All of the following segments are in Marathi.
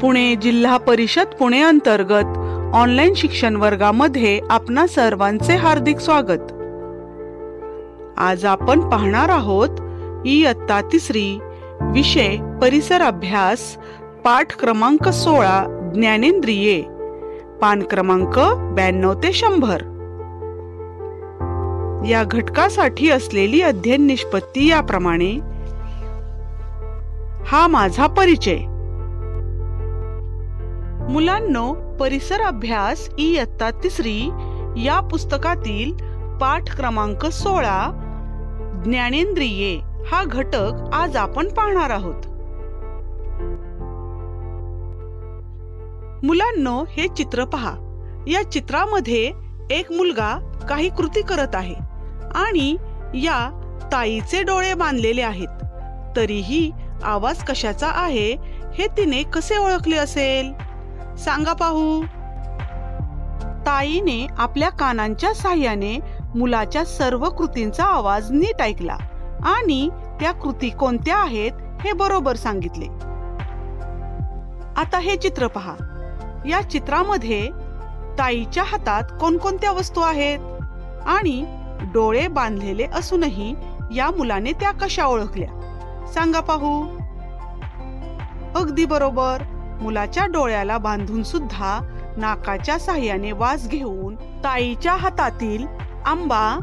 पुणे जिल्हा परिषद पुणे अंतर्गत ऑनलाईन शिक्षण वर्गामध्ये आपणा सर्वांचे हार्दिक स्वागत। आज आपण पाहणार आहोत इयत्ता 3 विषय परिसर अभ्यास पाठ क्रमांक 16 ज्ञानेंद्रिये पान क्रमांक 92 ते 100। या घटकासाठी असलेली अध्ययन निष्पत्ती याप्रमाणे। हा माझा परिचय। मुलांनो, परिसर अभ्यास इयत्ता 3 या पुस्तकातील पाठ क्रमांक 16 ज्ञानेंद्रिये हा घटक आज आपण पाहणार आहोत। मुलांनो, हे चित्र पहा। या चित्रामध्ये एक मुलगा काही कृती करत आहे आणि या ताईचे डोळे बांधलेले आहेत। तरीही आवाज कशाचा आहे हे तिने कसे ओळखले असेल? सांगा पाहू। ताईने आपल्या कानांच्या साहाय्याने मुलाच्या सर्व कृतींचा आवाज नीट ऐकला आणि त्या कृती कोणत्या आहेत हे बरोबर सांगितले। आता हे चित्र पहा। या चित्रामध्ये ताईच्या हातात कोणकोणत्या वस्तू आहेत आणि डोळे बांधलेले असूनही या मुलाने त्या कशा ओळखल्या? सांगा पाहू। अगदी बरोबर, मुलाच्या डोळ्याला बांधून सुद्धा नाकाच्या साहाय्याने वास घेऊन ताईच्या हातातील आंबा,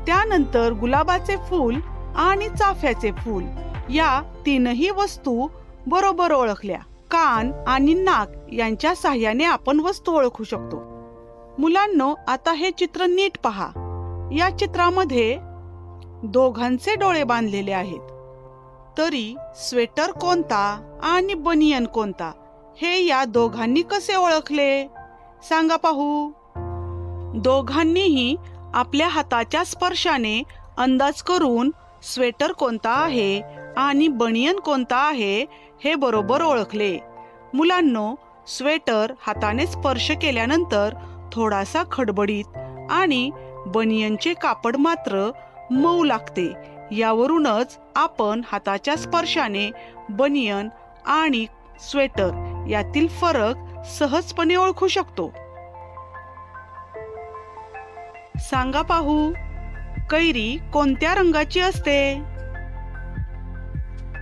त्यानंतर गुलाबाचे फूल आणि चाफ्याचे फूल या तीनही वस्तू बरोबर ओळखल्या। कान आणि नाक यांच्या साहाय्याने आपण वस्तू ओळखू शकतो। मुलांनो, आता हे चित्र नीट पहा। या चित्रामध्ये दोघांचे डोळे बांधलेले आहेत। तरी स्वेटर कोणता आणि बनियन कोणता हे या दोघांनी कसे ओळखले? सांगा पाहू। दोघांनीही आपल्या हाताच्या स्पर्शाने अंदाज करून स्वेटर कोणता आहे आणि बनियन कोणता आहे हे बरोबर ओळखले। मुलांनो, स्वेटर हाताने स्पर्श केल्यानंतर थोडासा खडबडीत आणि बनियनचे कापड मात्र मऊ लागते। यावरूनच आपण हाताच्या स्पर्शाने बनियन आणि स्वेटर यातील फरक सहजपणे ओळखू शकतो। सांगा पाहू, कैरी कोणत्या रंगाची असते?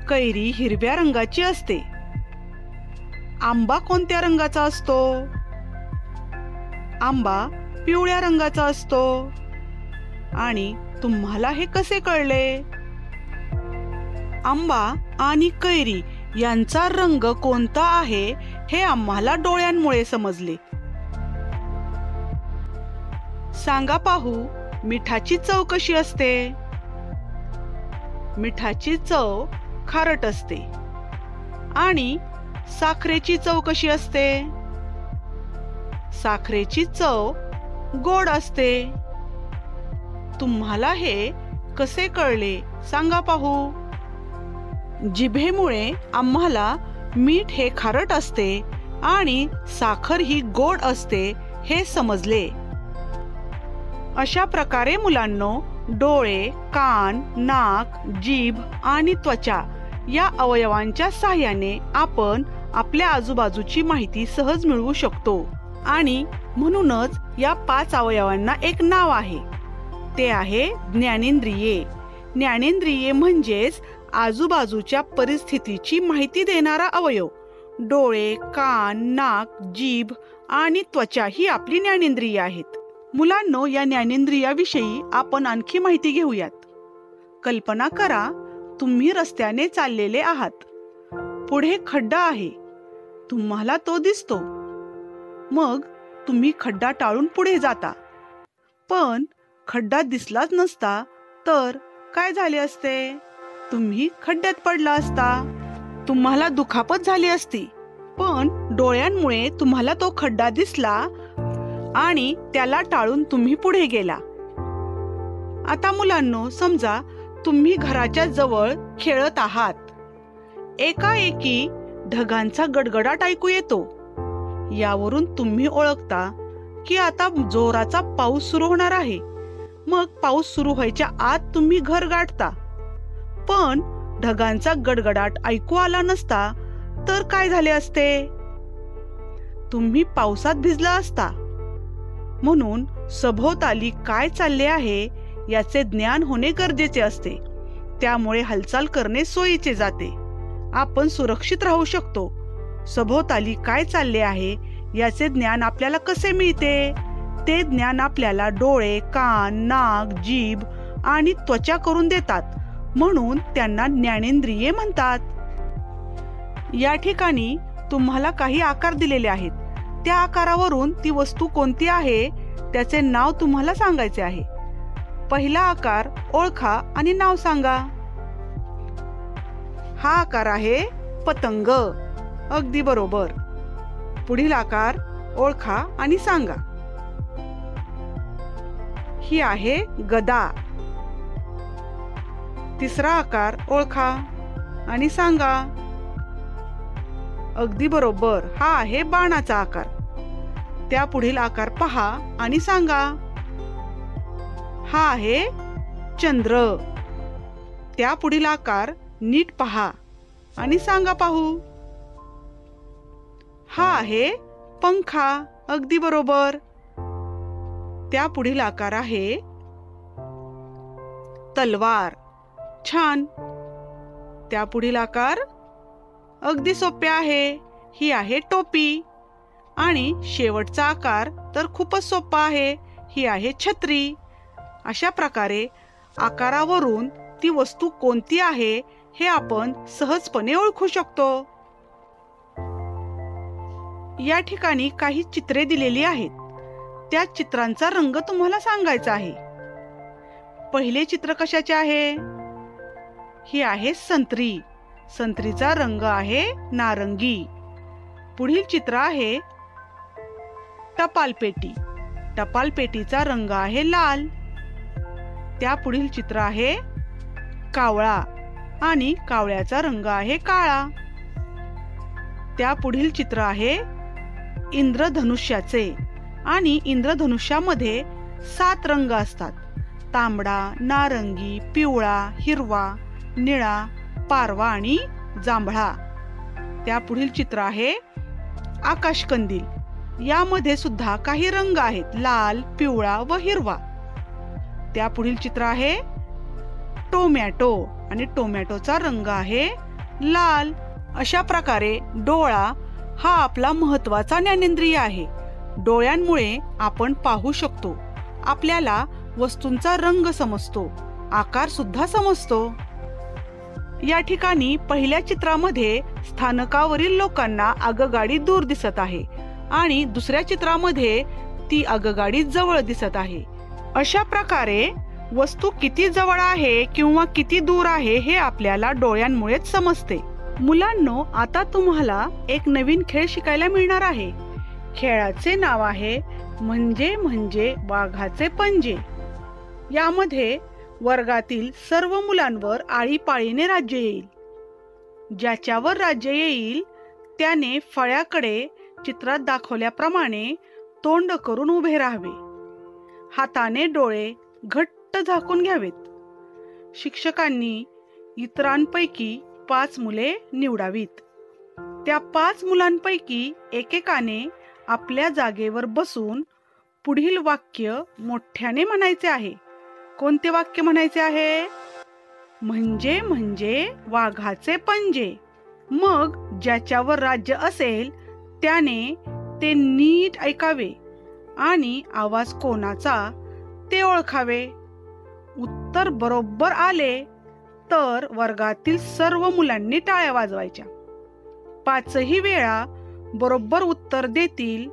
कैरी हिरव्या रंगाची असते। आंबा कोणत्या रंगाचा असतो? आंबा पिवळ्या रंगाचा असतो। आणि तुम्हाला हे कसे कळले? आंबा आणि कैरी यांचा रंग कोणता आहे हे आम्हाला डोळ्यांमुळे समजले। सांगा पाहू, मिठाची चव कशी असते? मिठाची चव खारट असते। आणि साखरेची चव कशी असते? साखरेची चव गोड असते। तुम्हाला हे कसे कळले? सांगा पाहू। जिभेमुळे आम्हाला मीठ हे खारट असते आणि साखर ही गोड असते हे समजले। अशा प्रकारे मुलांनो, डोळे, कान, नाक, जीभ आणि त्वचा या अवयवांच्या साहाय्याने आपण आपल्या आजूबाजूची माहिती सहज मिळवू शकतो। आणि म्हणूनच या 5 अवयवांना एक नाव आहे, ते आहे ज्ञानेंद्रिये। ज्ञानेंद्रिये म्हणजेच आजूबाजूच्या परिस्थितीची माहिती देणारा अवयव। डोळे, कान, नाक, जीभ आणि त्वचा ही आपली ज्ञानेंद्रिये आहेत। मुलांनो, या ज्ञानेंद्रियाविषयी आपण आणखी माहिती घेऊयात। कल्पना करा, तुम्ही रस्त्याने चाललेले आहात। पुढे खड्डा आहे, तुम्हाला तो दिसतो। मग तुम्ही खड्डा टाळून पुढे जाता, पण खड्डा दिसलाच नसता तर काय झाले असते? तुम्ही खड्ड्यात पडला असता। तुम्हाला दुखापत झाली असती, पण डोळ्यांमुळे तुम्हाला तो खड्डा दिसला आणि त्याला टाळून तुम्ही पुढे गेला। आता मुलांनो, समजा तुम्ही घराच्या जवळ खेळत आहात। एकाएकी ढगांचा गडगडाट ऐकू येतो। यावरून तुम्ही ओळखता की आता जोराचा पाऊस सुरू होणार आहे। मग पाऊस सुरू व्हायच्या आत तुम्ही घर गाठता, पण ढगांचा गडगडाट ऐकू आला नसता तर काय झाले असते? तुम्ही पावसात भिजला असता. म्हणून सभोवताली काय चालले आहे याचे ज्ञान होणे गरजेचे असते. त्यामुळे हालचाल करणे सोयीचे जाते. आपण सुरक्षित राहू शकतो. सभोवताली काय चालले आहे याचे ज्ञान आपल्याला कसे मिळते? ते ज्ञान आपल्याला डोळे, कान, नाक, जीभ आणि त्वचा करून देतात. म्हणून त्यांना ज्ञानेंद्रिये म्हणतात. या ठिकाणी तुम्हाला काही आकार दिलेले आहेत. त्या आकारावरून ती वस्तू कोणती आहे त्याचे नाव तुम्हाला सांगायचे आहे. पहिला आकार ओळखा आणि नाव सांगा. हा आकार आहे पतंग. अगदी बरोबर. पुढील आकार ओळखा आणि सांगा. ही आहे गदा. तिसरा आकार ओळखा आणि सांगा. अगदी बरोबर. हा आहे बाणाचा आकार. त्या पुढील आकार पहा आणि सांगा. हा आहे चंद्र. त्या पुढील आकार नीट पहा आणि सांगा पाहू. हा आहे पंखा. अगदी बरोबर. त्या पुढील आकार आहे तलवार. छान. त्या पुढील आकार अगदी सोपे आहे. ही आहे टोपी. आणि शेवटचा आकार तर खूपच सोपा आहे. ही आहे छत्री. अशा प्रकारे आकारावरून ती वस्तू कोणती आहे हे आपण सहजपणे ओळखू शकतो. या ठिकाणी काही चित्रे दिलेली आहेत. त्या चित्रांचा रंग तुम्हाला सांगायचा आहे. पहिले चित्र कशाचे आहे? ही आहे संत्री. संत्रीचा रंग आहे नारंगी. पुढील चित्र आहे टपाल पेटी. टपाल पेटीचा रंग आहे लाल. त्या पुढील चित्र आहे कावळा आणि कावळ्याचा रंग आहे काळा. त्या पुढील चित्र आहे इंद्रधनुष्याचे आणि इंद्रधनुष्यामध्ये 7 रंग असतात. तांबडा, नारंगी, पिवळा, हिरवा, निळा, पारवा आणि जांभळा. त्या पुढील चित्र आहे आकाशकंदील. यामध्ये सुद्धा काही रंग आहेत, लाल, पिवळा व हिरवा. त्या पुढील चित्र आहे टोमॅटो आणि टोमॅटोचा रंग आहे लाल. अशा प्रकारे डोळा हा आपला महत्वाचा ज्ञानेंद्रिय आहे. डोळ्यांमुळे आपण पाहू शकतो. आपल्याला वस्तूंचा रंग समजतो, आकार सुद्धा समजतो. या ठिकाणी पहिल्या चित्रामध्ये स्थानकावरील लोकांना आगगाडी दूर दिसत आहे आणि दुसऱ्या चित्रामध्ये ती आगगाडी जवळ दिसत आहे. अशा प्रकारे वस्तू किती जवळ आहे किंवा किती दूर आहे हे आपल्याला डोळ्यांमुळेच समजते. मुलांनो, आता तुम्हाला एक नवीन खेळ शिकायला मिळणार आहे. खेळाचे नाव आहे म्हणजे वाघाचे पंजे. यामध्ये वर्गातील सर्व मुलांवर आळीपाळीने राज्य येईल. ज्याच्यावर राज्य येईल त्याने फळ्याकडे चित्रात दाखवल्याप्रमाणे तोंड करून उभे राहावे. हाताने डोळे घट्ट झाकून घ्यावेत. शिक्षकांनी इतरांपैकी 5 मुले निवडावीत. त्या 5 मुलांपैकी एकेकाने आपल्या जागेवर बसून पुढील वाक्य मोठ्याने म्हणायचे आहे. कोणते वाक्य म्हणायचे आहे? म्हणजे वाघाचे पंजे. मग ज्याच्यावर राज्य असेल त्याने ते नीट ऐकावे आणि आवाज कोणाचा ते ओळखावे. उत्तर बरोबर आले तर वर्गातील सर्व मुलांनी टाळ्या वाजवायच्या. 5ही वेळा बरोबर उत्तर देतील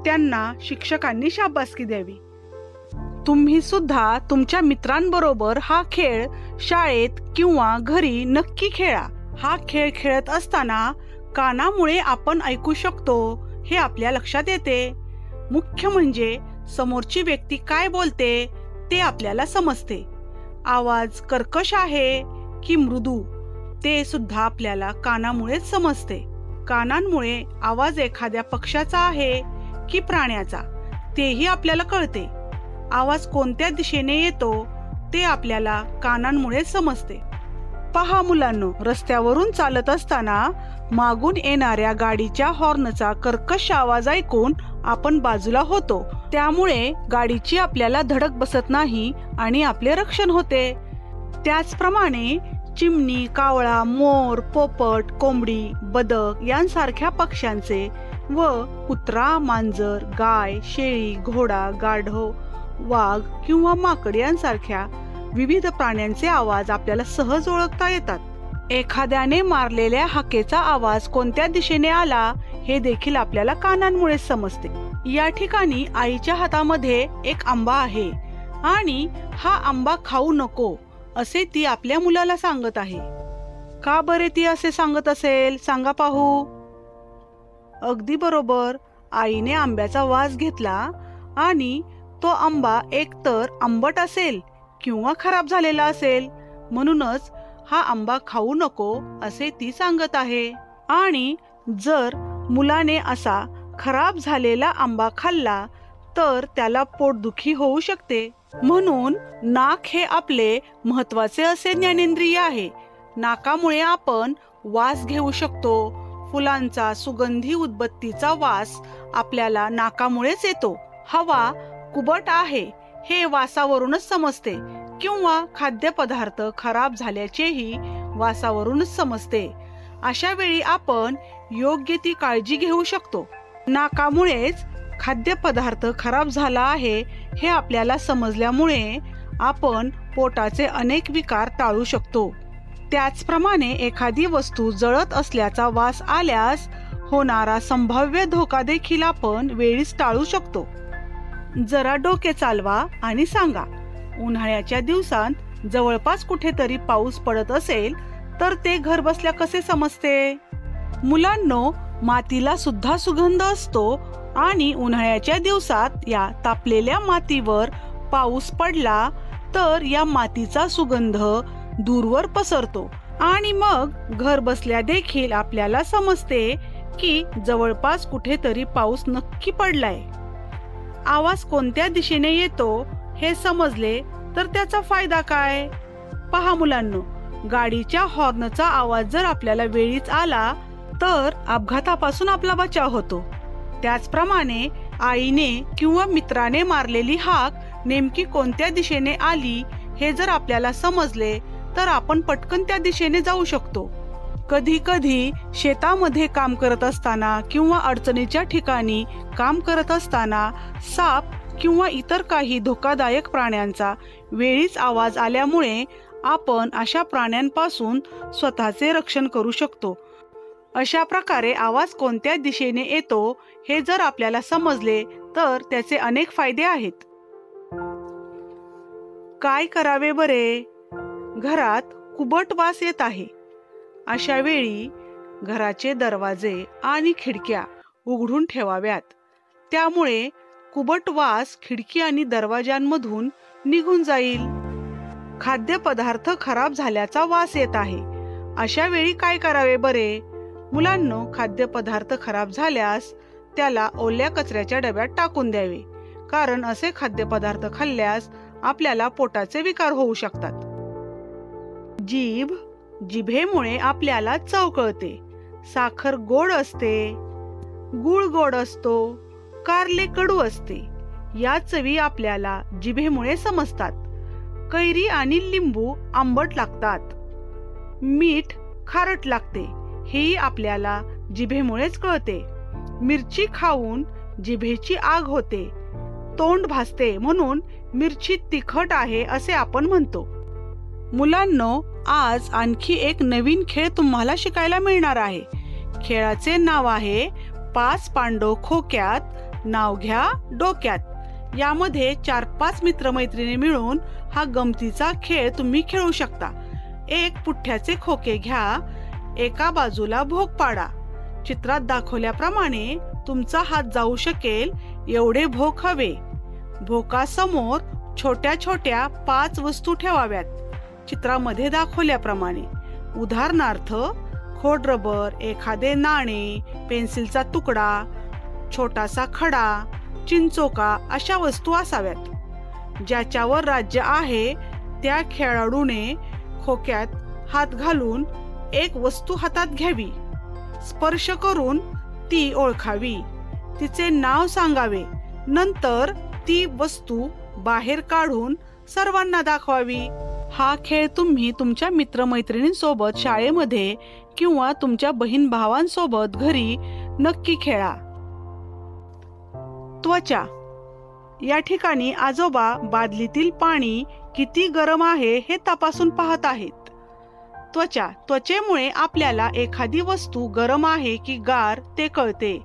त्यांना शिक्षकांनी शाबासकी द्यावी. तुम्ही सुद्धा तुमच्या मित्रांबरोबर हा खेळ शाळेत किंवा घरी नक्की खेळा. हा खेळ खेळत असताना कानामुळे आपण ऐकू शकतो हे आपल्या लक्षात येते. मुख्य म्हणजे समोरची व्यक्ती काय बोलते ते आपल्याला समजते. आवाज कर्कश आहे की मृदू ते सुद्धा आपल्याला कानामुळेच समजते. कानांमुळे आवाज एखाद्या पक्ष्याचा आहे की प्राण्याचा तेही आपल्याला कळते. आवाज कोणत्या दिशेने येतो ते आपल्याला कानांमुळे समजते. पहा मुलांनो, रस्त्यावरून चालत असताना मागून येणाऱ्या गाडीच्या हॉर्नचा कर्कश आवाज ऐकून आपण बाजूला होतो. त्यामुळे गाडीची आपल्याला धडक बसत नाही आणि आपले रक्षण होते. त्याचप्रमाणे चिमणी, कावळा, मोर, पोपट, कोंबडी, बदक यांसारख्या पक्ष्यांचे व कुत्रा, मांजर, गाय, शेळी, घोडा, गाढव, वाघ किंवा माकड यांसारख्या विविध प्राण्यांचे आवाज आपल्याला सहज ओळखता येतात. एखाद्याने मारलेल्या हाकेचा आवाज कोणत्या दिशेने आला हे देखील आपल्याला कानांमुळे समजते. या ठिकाणी आईच्या हातामध्ये एक आंबा आहे आणि हा आंबा खाऊ नको असे ती आपल्या मुलाला सांगत आहे. का बरे ती असे सांगत असेल, सांगा पाहू. अगदी बरोबर, आईने आंब्याचा वास घेतला आणि तो आंबा एकतर आंबट असेल किंवा खराब झालेला असेल, म्हणूनच हा आंबा खाऊ नको असे ती सांगत आहे. आणि जर मुलाने असा खराब झालेला आंबा खाल्ला तर त्याला पोटदुखी होऊ शकते. म्हणून नाक हे आपले महत्वाचे असे ज्ञानेंद्रिय आहे. नाकामुळे आपण वास घेऊ शकतो. फुलांचा सुगंधी उदबत्तीचा वास आपल्याला नाकामुळेच येतो. हवा कुबट आहे हे वासावरूनच समजते किंवा खाद्यपदार्थ खराब झाल्याचेही वासावरूनच समजते. अशा वेळी आपण योग्य ती काळजी घेऊ शकतो. नाकामुळेच खाद्यपदार्थ खराब झाला आहे हे आपल्याला समजल्यामुळे आपण पोटाचे अनेक विकार टाळू शकतो. त्याचप्रमाणे एखादी वस्तू जळत असल्याचा वास आल्यास होणारा संभाव्य धोका देखील आपण वेळीच टाळू शकतो. जरा डोके चालवा आणि सांगा, उन्हाळ्याच्या दिवसात जवळपास कुठेतरी पाऊस पडत असेल तर ते घर बसल्या कसे समजते? मुलांनो, मातीला सुद्धा सुगंध असतो आणि उन्हाळ्याच्या दिवसात या तापलेल्या मातीवर पाऊस पडला तर या मातीचा सुगंध दूरवर पसरतो आणि मग घर बसल्या देखील आपल्याला समजते की जवळपास कुठेतरी पाऊस नक्की पडलाय. आवाज कोणत्या दिशेने येतो हे समजले तर त्याचा फायदा काय? पहा मुलांनो, गाडीच्या हॉर्नचा आवाज जर आपल्याला वेळीच आला तर अपघातापासून आपला बचाव होतो. त्याचप्रमाणे आईने किंवा मित्राने मारलेली हाक नेमकी कोणत्या दिशेने आली हे जर आपल्याला समजले तर आपण पटकन त्या दिशेने जाऊ शकतो. कधी कधी शेतामध्ये काम करत असताना किंवा अडचणीच्या ठिकाणी काम करत असताना साप किंवा इतर काही धोकादायक प्राण्यांचा वेळीच आवाज आल्यामुळे आपण अशा प्राण्यांपासून स्वतःचे रक्षण करू शकतो. अशा प्रकारे आवाज कोणत्या दिशेने येतो हे जर आपल्याला समजले तर त्याचे अनेक फायदे आहेत. काय करावे बरे? घरात कुबट वास येत आहे. अशा वेळी घराचे दरवाजे आणि खिडक्या उघडून ठेवाव्यात. त्यामुळे कुबट वास खिडकी आणि दरवाजांमधून निघून जाईल. खाद्यपदार्थ खराब झाल्याचा वास येत आहे. अशा वेळी काय करावे बरे? मुलांनो, खाद्यपदार्थ खराब झाल्यास त्याला ओल्या कचऱ्याच्या डब्यात टाकून द्यावे, कारण असे खाद्यपदार्थ खाल्ल्यास आपल्याला पोटाचे विकार होऊ शकतात. जीभ, जिभेमुळे आपल्याला चव कळते. साखर गोड असते, गूळ गोड असतो, कारले कडू असते. या चवी आपल्याला जिभेमुळे समजतात. कैरी आणि लिंबू आंबट लागतात. मीठ खारट लागते, हेही आपल्याला जिभेमुळेच कळते. मिरची खाऊन जिभेची आग होते, तोंड भासते, म्हणून मिरची तिखट आहे असे आपण म्हणतो. मुलांनो, आज आणखी एक नवीन खेळ तुम्हाला शिकायला मिळणार आहे. खेळाचे नाव आहे 5 पांडव खोक्यात नाव घ्या डोक्यात. यामध्ये 4-5 मित्रमैत्रिणी मिळून हा गमतीचा खेळ तुम्ही खेळू शकता. एक पुठ्ठ्याचे खोके घ्या, एका बाजूला भोक पाडा. चित्रात दाखवल्याप्रमाणे तुमचा हात जाऊ शकेल एवढे भोक हवे. भोकासमोर छोट्या छोट्या 5 वस्तू ठेवाव्यात चित्रामध्ये दाखवल्याप्रमाणे. उदाहरणार्थ खोडरबर, एखादे नाणे, पेन्सिलचा तुकडा, छोटासा खडा, चिंचोका अशा वस्तू असाव्यात. ज्याच्यावर राज्य आहे त्या खेळाडूने खोक्यात हात घालून एक वस्तू हातात घ्यावी, स्पर्श करून ती ओळखावी, तिचे नाव सांगावे, नंतर ती वस्तू बाहेर काढून सर्वांना दाखवावी. हा खेळ तुम्ही तुमच्या मित्रमैत्रिणींसोबत शाळेमध्ये किंवा तुमच्या बहीण भावांसोबत घरी नक्की खेळा. त्वचा. या ठिकाणी आजोबा बादलीतील पाणी किती गरम आहे हे तपासून पाहत आहेत. त्वचा. त्वचेमुळे आपल्याला एखादी वस्तू गरम आहे की गार ते कळते.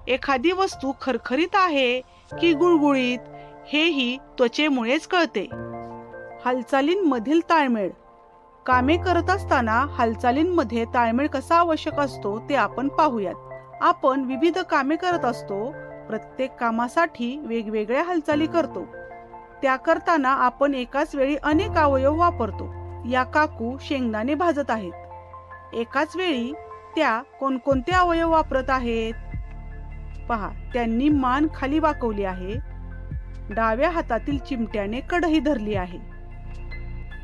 एखादी वस्तू खरखरीत आहे की गुळगुळीत हेही त्वचेमुळेच कळते. हालचालींमधील ताळमेळ. कामे करत असताना हालचालींमध्ये ताळमेळ कसा आवश्यक असतो ते आपण पाहूयात. आपण विविध कामे करत असतो. प्रत्येक कामासाठी वेगवेगळ्या हालचाली करतो. त्या करताना आपण एकाच वेळी अनेक अवयव वापरतो. या काकू शेंगदाणे भाजत आहेत. एकाच वेळी त्या कोणकोणते अवयव वापरत आहेत? पहा, त्यांनी मान खाली वाकवली आहे. डाव्या हातातील चिमट्याने कढई धरली आहे.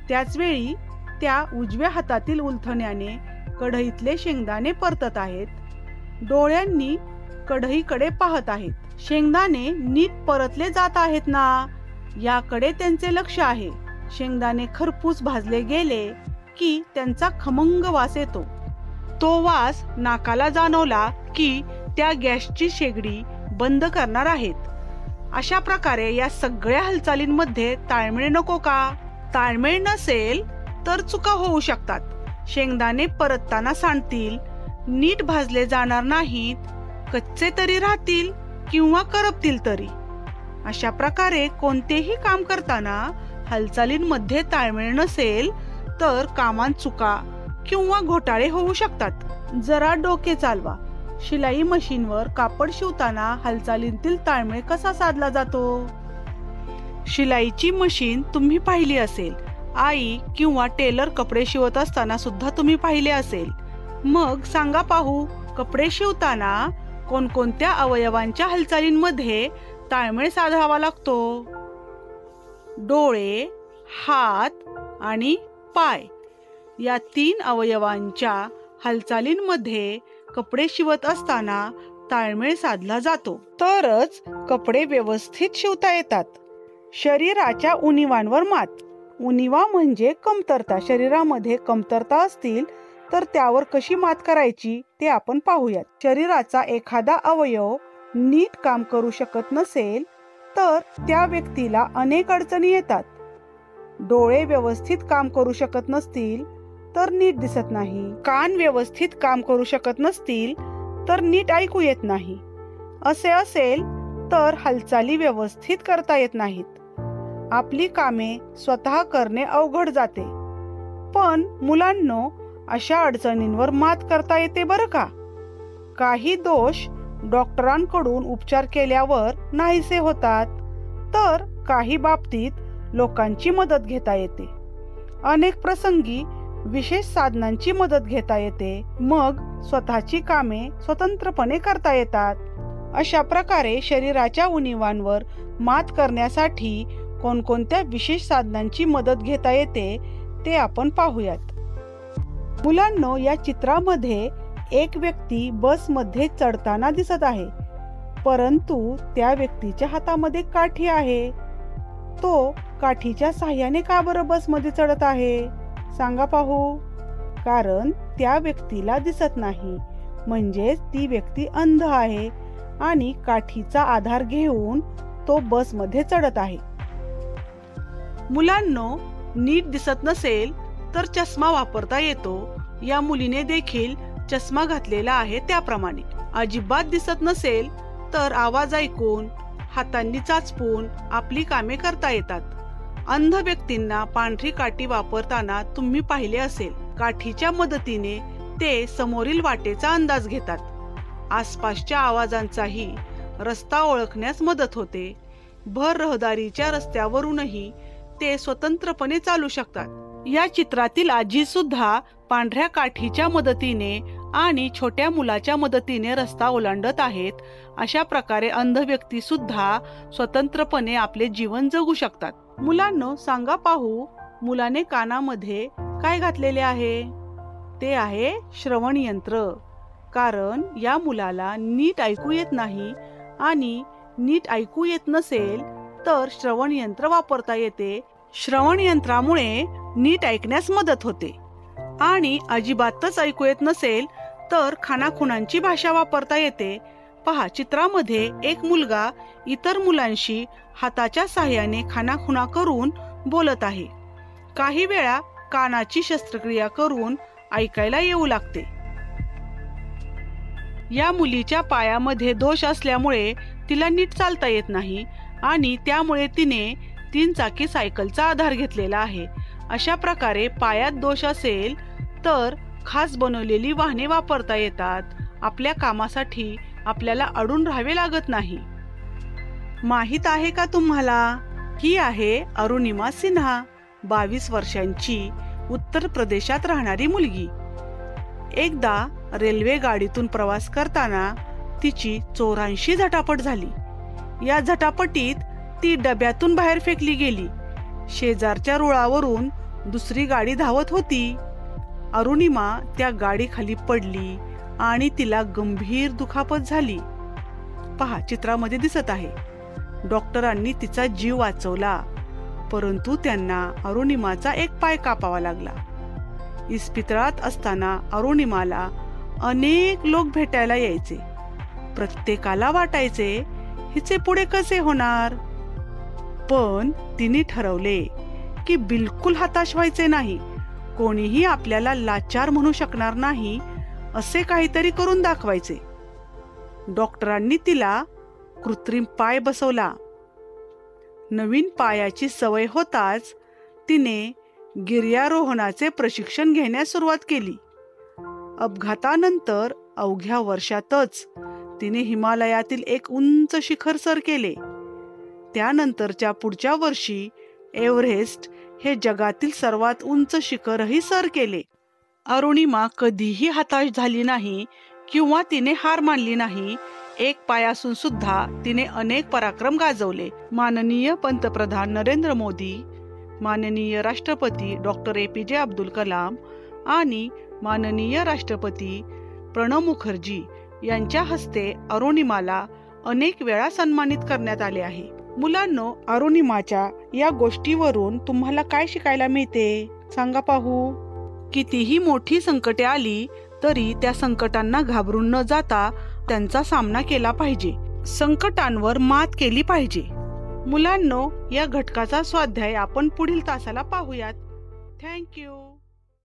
त्याच वेळी त्या उजव्या हातातील उलथण्याने कढईतले शेंगदाणे परतत आहेत. डोळ्यांनी कढईकडे पाहत आहेत. शेंगदाणे नीट परतले जात आहेत ना, याकडे त्यांचे लक्ष आहे. शेंगदाणे खरपूस भाजले गेले की त्यांचा खमंग वास येतो. तो वास नाकाला जाणवला की त्या गॅसची शेगडी बंद करणार आहेत. अशा प्रकारे या सगळ्या हालचालींमध्ये ताळमेळ नको का? ताळमेळ नसेल तर चुका होऊ शकतात. शेंगदाणे परतताना सांडतील, नीट भाजले जाणार नाहीत, कच्चे तरी राहतील किंवा करपतील तरी. अशा प्रकारे कोणतेही काम करताना हालचालींमध्ये ताळमेळ नसेल तर कामात चुका किंवा घोटाळे होऊ शकतात. जरा डोके चालवा. शिलाई मशीनवर कापड शिवताना हालचालींतील ताळमेळ कसा साधला जातो? शिलाईची मशीन तुम्ही पाहिली असेल. आई किंवा टेलर कपडे शिवत असताना सुद्धा तुम्ही पाहिले असेल. मग सांगा पाहू, कपडे शिवताना कोणकोणत्या अवयवांच्या हालचालींमध्ये ताळमेळ साधावा लागतो? डोळे, हात आणि पाय या 3 अवयवांच्या हालचालींमध्ये कपडे शिवत असताना ताळमेळ साधला जातो. तरच कपडे व्यवस्थित शिवता येतात. शरीराच्या उणिवांवर मात. उणिवा म्हणजे कमतरता. शरीरामध्ये कमतरता असतील तर त्यावर कशी मात करायची ते आपण पाहूयात. शरीराचा एखादा अवयव नीट काम करू शकत नसेल तर त्या व्यक्तीला अनेक अडचणी येतात. डोळे व्यवस्थित काम करू शकत नसतील तर नीट दिसत नाही. कान व्यवस्थित काम करू शकत नसतील तर नीट ऐकू येत नाही. असे असेल तर हालचाली व्यवस्थित करता येत नाहीत. आपली कामे स्वतः करणे अवघड जाते. पण मुलांनो, अशा अडचणींवर मात करता येते बरं का. काही दोष डॉक्टरांकडून उपचार केल्यावर नाहीसे होतात, तर काही बाबतीत लोकांची मदत घेता येते. अनेक प्रसंगी विशेष साधनांची मदत घेता येते. मग स्वतःची कामे स्वतंत्रपणे करता येतात. अशा प्रकारे शरीराच्या उणिवांवर मात करण्यासाठी कोणकोणत्या विशेष साधनांची मदत घेता येते ते आपण पाहूयात. मुलांनो, या चित्रामध्ये एक व्यक्ती बसमध्ये चढताना दिसत आहे, परंतु त्या व्यक्तीच्या हातामध्ये काठी आहे. तो काठीच्या साहाय्याने का बरं बसमध्ये चढत आहे? सांगा पाहू. कारण त्या व्यक्तीला दिसत नाही, म्हणजे ती व्यक्ती अंध आहे आणि काठीचा आधार घेऊन तो बसमध्ये चढत आहे. मुलांनो, नीट दिसत नसेल तर चष्मा वापरता येतो. या मुलीने देखील चष्मा घातलेला आहे त्याप्रमाणे. अजिबात दिसत नसेल तर आवाज ऐकून, हातांनी चाचपून आपली कामे करता येतात. अंध व्यक्तींना पांढरी काठी वापरताना तुम्ही पाहिले असेल. काठीच्या मदतीने ते समोरील वाटेचा अंदाज घेतात. आसपासच्या आवाजांचाही रस्ता ओळखण्यास मदत होते. भर रहदारीच्या रस्त्यावरूनही ते स्वतंत्रपणे चालू शकतात. या चित्रातील आजी सुद्धा पांढऱ्या काठीच्या मदतीने आणि छोट्या मुलाच्या मदतीने रस्ता ओलांडत आहेत. अशा प्रकारे अंध व्यक्ती सुद्धा स्वतंत्रपणे आपले जीवन जगू शकतात. मुलांनो, सांगा पाहू, मुलाने कानामध्ये काय घातलेले आहे? ते आहे श्रवण यंत्र. कारण या मुलाला नीट ऐकू येत नाही आणि नीट ऐकू येत नसेल तर श्रवण यंत्र वापरता येते. श्रवण यंत्रामुळे नीट ऐकण्यास मदत होते. आणि अजिबातच ऐकू येत नसेल तर खाणाखुणांची भाषा वापरता येते. पहा, चित्रामध्ये एक मुलगा इतर मुलांशी हाताच्या साहाय्याने खाणाखुणा करून बोलत आहे. काही वेळा कानाची शस्त्रक्रिया करून ऐकायला येऊ लागते. या मुलीच्या पायामध्ये दोष असल्यामुळे तिला नीट चालता येत नाही आणि त्यामुळे तिने 3 चाकी सायकलचा आधार घेतलेला आहे. अशा प्रकारे पायात दोष असेल तर खास बनवलेली वाहने वापरता येतात. आपल्या कामासाठी आपल्याला अडून राहावे लागत नाही. माहित आहे का तुम्हाला? ही आहे अरुणिमा सिन्हा, 22 वर्षांची, उत्तर प्रदेशात राहणारी मुलगी. एकदा रेल्वे गाडीतून प्रवास करताना तिची चोरांशी झटापट झाली. या झटापटीत ती डब्यातून बाहेर फेकली गेली. शेजारच्या रुळावरून दुसरी गाडी धावत होती. अरुणिमा त्या गाडीखाली पडली आणि तिला गंभीर दुखापत झाली. पहा, चित्रामध्ये दिसत आहे. डॉक्टरांनी तिचा जीव वाचवला, परंतु त्यांना अरुणिमाचा एक पाय कापावा लागला. इस्पितळात असताना अरुणिमाला अनेक लोक भेटायला यायचे. प्रत्येकाला वाटायचे हिचे पुढे कसे होणार. पण तिने ठरवले की बिलकुल हताश व्हायचे नाही. कोणीही आपल्याला लाचार म्हणू शकणार नाही असे काहीतरी करून दाखवायचे. डॉक्टरांनी तिला कृत्रिम पाय बसवला. नवीन पायाची सवय होताच तिने गिर्यारोहणाचे प्रशिक्षण घेण्यास सुरुवात केली. अपघातानंतर अवघ्या वर्षातच तिने हिमालयातील एक उंच शिखर सर केले. त्यानंतरच्या पुढच्या वर्षी एव्हरेस्ट हे जगातील सर्वात उंच शिखरही सर केले. अरुणिमा कधीही हताश झाली नाही किंवा तिने हार मानली नाही. एक पाय असून सुद्धा तिने अनेक पराक्रम गाजवले. माननीय पंतप्रधान नरेंद्र मोदी, माननीय राष्ट्रपती डॉक्टर APJ अब्दुल कलाम आणि माननीय राष्ट्रपती प्रणव मुखर्जी यांच्या हस्ते अरुणिमाला अनेक वेळा सन्मानित करण्यात आले आहे. मुलांनो, अरुणिमाच्या या गोष्टीवरून तुम्हाला काय शिकायला मिळते सांगा पाहू. कितीही मोठी संकटे आली तरी त्या संकटांना घाबरून न जाता त्यांचा सामना केला पाहिजे. संकटांवर मात केली पाहिजे. मुलांनो, या घटकाचा स्वाध्याय आपण पुढील तासाला पाहूयात. थँक्यू.